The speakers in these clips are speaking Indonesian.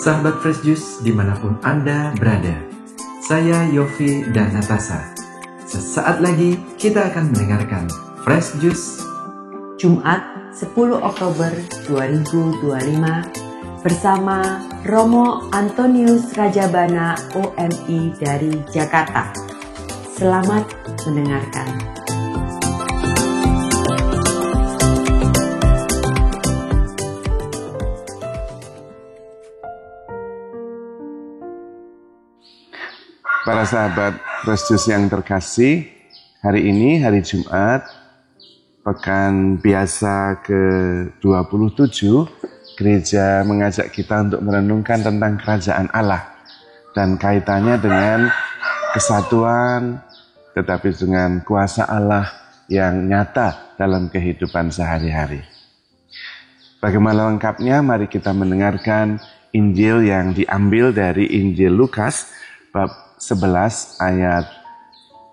Sahabat Fresh Juice dimanapun Anda berada, saya Yofi dan Natasha. Sesaat lagi kita akan mendengarkan Fresh Juice Jumat 10 Oktober 2025 bersama Romo Antonius Rajabana OMI dari Jakarta. Selamat mendengarkan. Para sahabat Fresh Juice yang terkasih, hari ini hari Jumat, pekan biasa ke-27, gereja mengajak kita untuk merenungkan tentang kerajaan Allah dan kaitannya dengan kesatuan, tetapi dengan kuasa Allah yang nyata dalam kehidupan sehari-hari. Bagaimana lengkapnya? Mari kita mendengarkan Injil yang diambil dari Injil Lukas, bab 11 ayat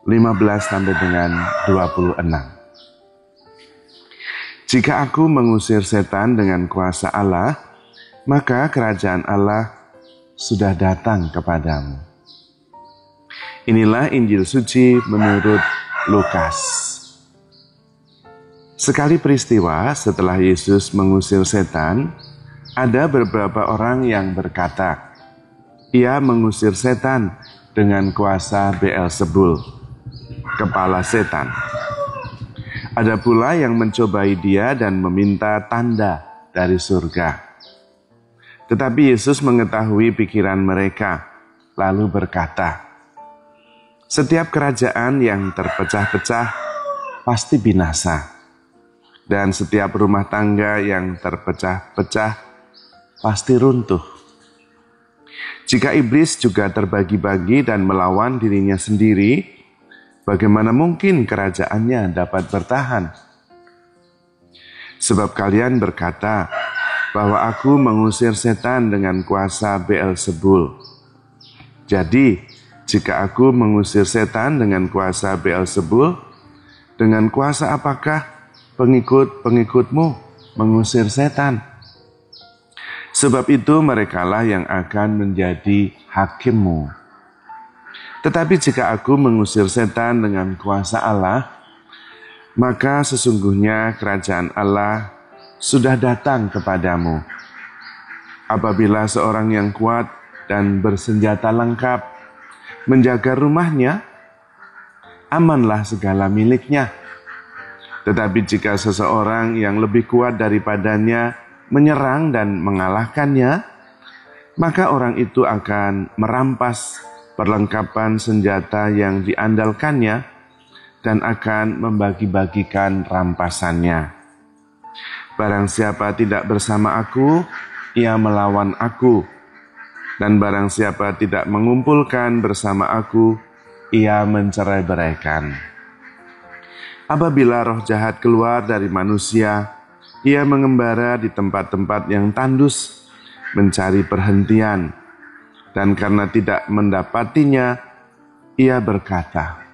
15 sampai dengan 26. Jika aku mengusir setan dengan kuasa Allah, maka kerajaan Allah sudah datang kepadamu. Inilah Injil suci menurut Lukas. Sekali peristiwa setelah Yesus mengusir setan, ada beberapa orang yang berkata, "Ia mengusir setan dengan kuasa Beelzebul, kepala setan." Ada pula yang mencobai dia dan meminta tanda dari surga. Tetapi Yesus mengetahui pikiran mereka, lalu berkata, "Setiap kerajaan yang terpecah-pecah pasti binasa, dan setiap rumah tangga yang terpecah-pecah pasti runtuh. Jika iblis juga terbagi-bagi dan melawan dirinya sendiri, bagaimana mungkin kerajaannya dapat bertahan? Sebab kalian berkata bahwa aku mengusir setan dengan kuasa Beelzebul. Jadi, jika aku mengusir setan dengan kuasa Beelzebul, dengan kuasa apakah pengikut-pengikutmu mengusir setan? Sebab itu merekalah yang akan menjadi hakimmu. Tetapi jika aku mengusir setan dengan kuasa Allah, maka sesungguhnya kerajaan Allah sudah datang kepadamu. Apabila seorang yang kuat dan bersenjata lengkap menjaga rumahnya, amanlah segala miliknya. Tetapi jika seseorang yang lebih kuat daripadanya menyerang dan mengalahkannya, maka orang itu akan merampas perlengkapan senjata yang diandalkannya dan akan membagi-bagikan rampasannya. Barang siapa tidak bersama aku, ia melawan aku. Dan barang siapa tidak mengumpulkan bersama aku, ia mencerai-beraikan. Apabila roh jahat keluar dari manusia, ia mengembara di tempat-tempat yang tandus, mencari perhentian, dan karena tidak mendapatinya, ia berkata,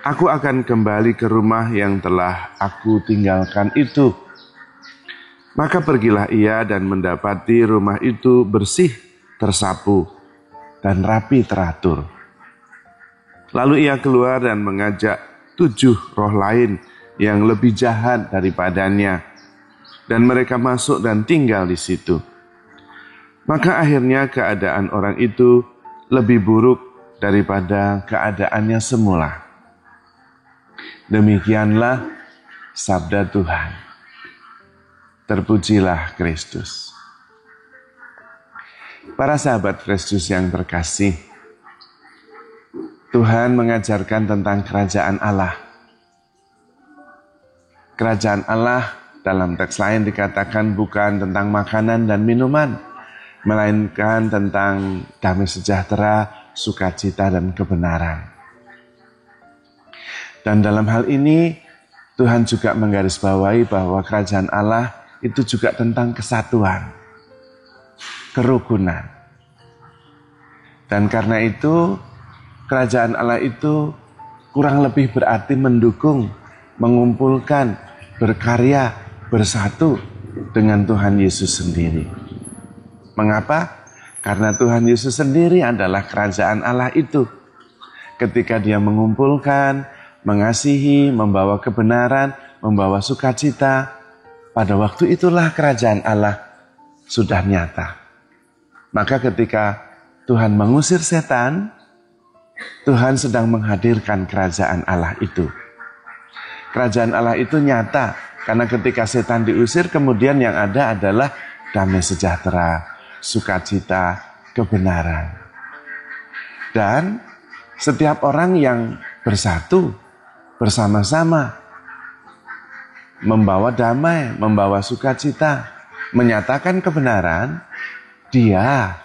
"Aku akan kembali ke rumah yang telah aku tinggalkan itu." Maka pergilah ia dan mendapati rumah itu bersih, tersapu, dan rapi teratur. Lalu ia keluar dan mengajak 7 roh lain yang lebih jahat daripadanya, dan mereka masuk dan tinggal di situ. Maka akhirnya keadaan orang itu lebih buruk daripada keadaannya semula. Demikianlah sabda Tuhan. Terpujilah Kristus. Para sahabat Fresh Juice yang terkasih, Tuhan mengajarkan tentang kerajaan Allah. Kerajaan Allah dalam teks lain dikatakan bukan tentang makanan dan minuman, melainkan tentang damai sejahtera, sukacita, dan kebenaran. Dan dalam hal ini, Tuhan juga menggarisbawahi bahwa kerajaan Allah itu juga tentang kesatuan, kerukunan. Dan karena itu, kerajaan Allah itu kurang lebih berarti mendukung, mengumpulkan, berkarya, bersatu dengan Tuhan Yesus sendiri. Mengapa? Karena Tuhan Yesus sendiri adalah kerajaan Allah itu. Ketika dia mengumpulkan, mengasihi, membawa kebenaran, membawa sukacita, pada waktu itulah kerajaan Allah sudah nyata. Maka ketika Tuhan mengusir setan, Tuhan sedang menghadirkan kerajaan Allah itu. Kerajaan Allah itu nyata, karena ketika setan diusir, kemudian yang ada adalah damai sejahtera, sukacita, kebenaran. Dan setiap orang yang bersatu, bersama-sama, membawa damai, membawa sukacita, menyatakan kebenaran, dia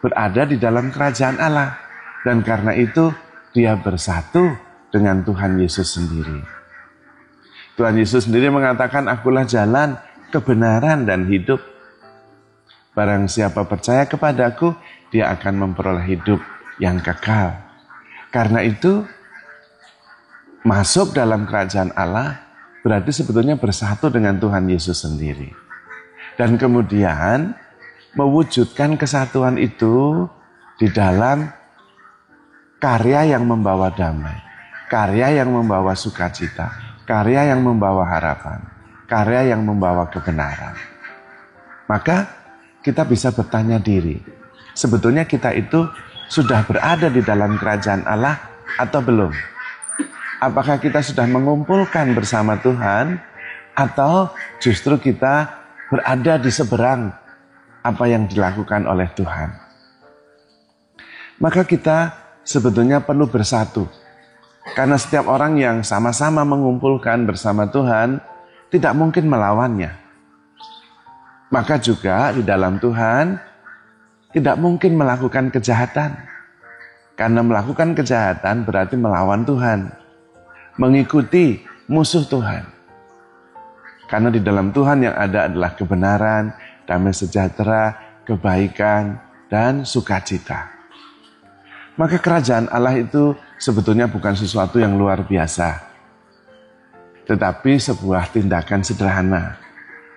berada di dalam kerajaan Allah. Dan karena itu dia bersatu dengan Tuhan Yesus sendiri. Tuhan Yesus sendiri mengatakan, akulah jalan, kebenaran, dan hidup. Barang siapa percaya kepadaku, dia akan memperoleh hidup yang kekal. Karena itu, masuk dalam kerajaan Allah berarti sebetulnya bersatu dengan Tuhan Yesus sendiri. Dan kemudian mewujudkan kesatuan itu di dalam karya yang membawa damai, karya yang membawa sukacita, karya yang membawa harapan, karya yang membawa kebenaran. Maka kita bisa bertanya diri, sebetulnya kita itu sudah berada di dalam kerajaan Allah atau belum? Apakah kita sudah mengumpulkan bersama Tuhan atau justru kita berada di seberang apa yang dilakukan oleh Tuhan? Maka kita sebetulnya perlu bersatu. Karena setiap orang yang sama-sama mengumpulkan bersama Tuhan tidak mungkin melawannya. Maka juga di dalam Tuhan tidak mungkin melakukan kejahatan. Karena melakukan kejahatan berarti melawan Tuhan, mengikuti musuh Tuhan. Karena di dalam Tuhan yang ada adalah kebenaran, damai sejahtera, kebaikan, dan sukacita. Maka kerajaan Allah itu sebetulnya bukan sesuatu yang luar biasa, tetapi sebuah tindakan sederhana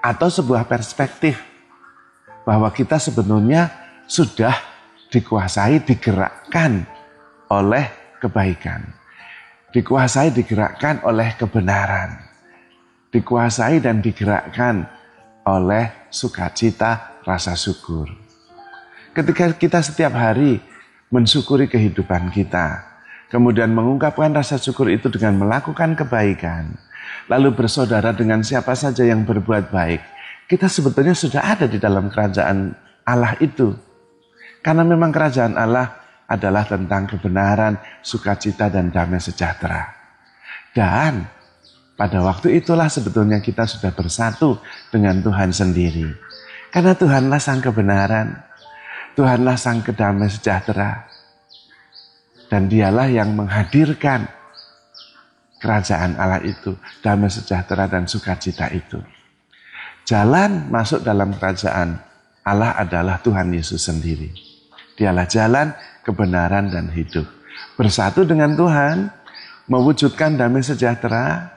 atau sebuah perspektif bahwa kita sebetulnya sudah dikuasai, digerakkan oleh kebaikan, dikuasai, digerakkan oleh kebenaran, dikuasai dan digerakkan oleh sukacita, rasa syukur. Ketika kita setiap hari mensyukuri kehidupan kita, kemudian mengungkapkan rasa syukur itu dengan melakukan kebaikan, lalu bersaudara dengan siapa saja yang berbuat baik, kita sebetulnya sudah ada di dalam kerajaan Allah itu. Karena memang kerajaan Allah adalah tentang kebenaran, sukacita, dan damai sejahtera. Dan pada waktu itulah sebetulnya kita sudah bersatu dengan Tuhan sendiri. Karena Tuhanlah sang kebenaran, Tuhanlah sang kedamai sejahtera. Dan dialah yang menghadirkan kerajaan Allah itu, damai sejahtera dan sukacita itu. Jalan masuk dalam kerajaan Allah adalah Tuhan Yesus sendiri. Dialah jalan, kebenaran, dan hidup. Bersatu dengan Tuhan, mewujudkan damai sejahtera,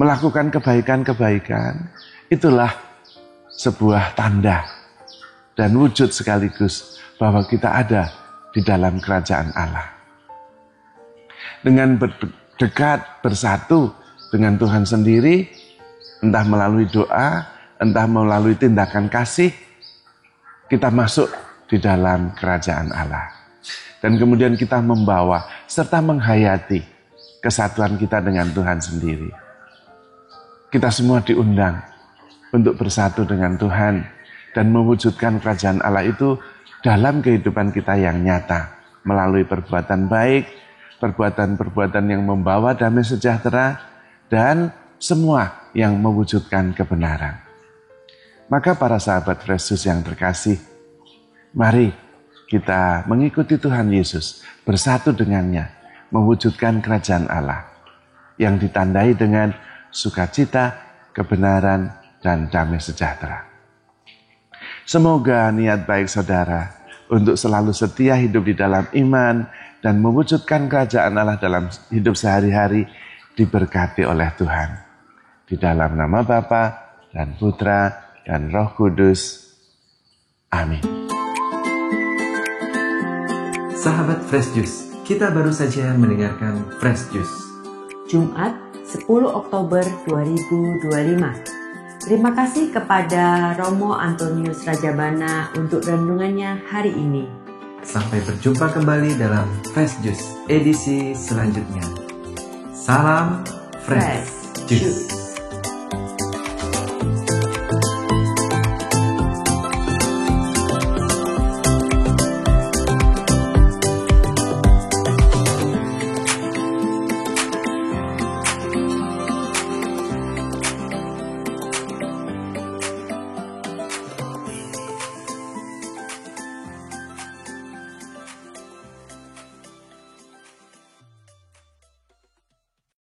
melakukan kebaikan-kebaikan, itulah sebuah tanda dan wujud sekaligus bahwa kita ada di dalam kerajaan Allah. Dengan berdekat, bersatu dengan Tuhan sendiri, entah melalui doa, entah melalui tindakan kasih, kita masuk di dalam kerajaan Allah. Dan kemudian kita membawa serta menghayati kesatuan kita dengan Tuhan sendiri. Kita semua diundang untuk bersatu dengan Tuhan dan mewujudkan kerajaan Allah itu dalam kehidupan kita yang nyata, melalui perbuatan baik, perbuatan-perbuatan yang membawa damai sejahtera, dan semua yang mewujudkan kebenaran. Maka para sahabat Fresh Juice yang terkasih, mari kita mengikuti Tuhan Yesus, bersatu dengannya, mewujudkan kerajaan Allah yang ditandai dengan sukacita, kebenaran, dan damai sejahtera. Semoga niat baik saudara untuk selalu setia hidup di dalam iman dan mewujudkan kerajaan Allah dalam hidup sehari-hari diberkati oleh Tuhan. Di dalam nama Bapa dan Putra dan Roh Kudus. Amin. Sahabat Fresh Juice, kita baru saja mendengarkan Fresh Juice Jumat 10 Oktober 2025. Terima kasih kepada Romo Antonius Rajabana untuk renungannya hari ini. Sampai berjumpa kembali dalam Fresh Juice edisi selanjutnya. Salam Fresh Juice.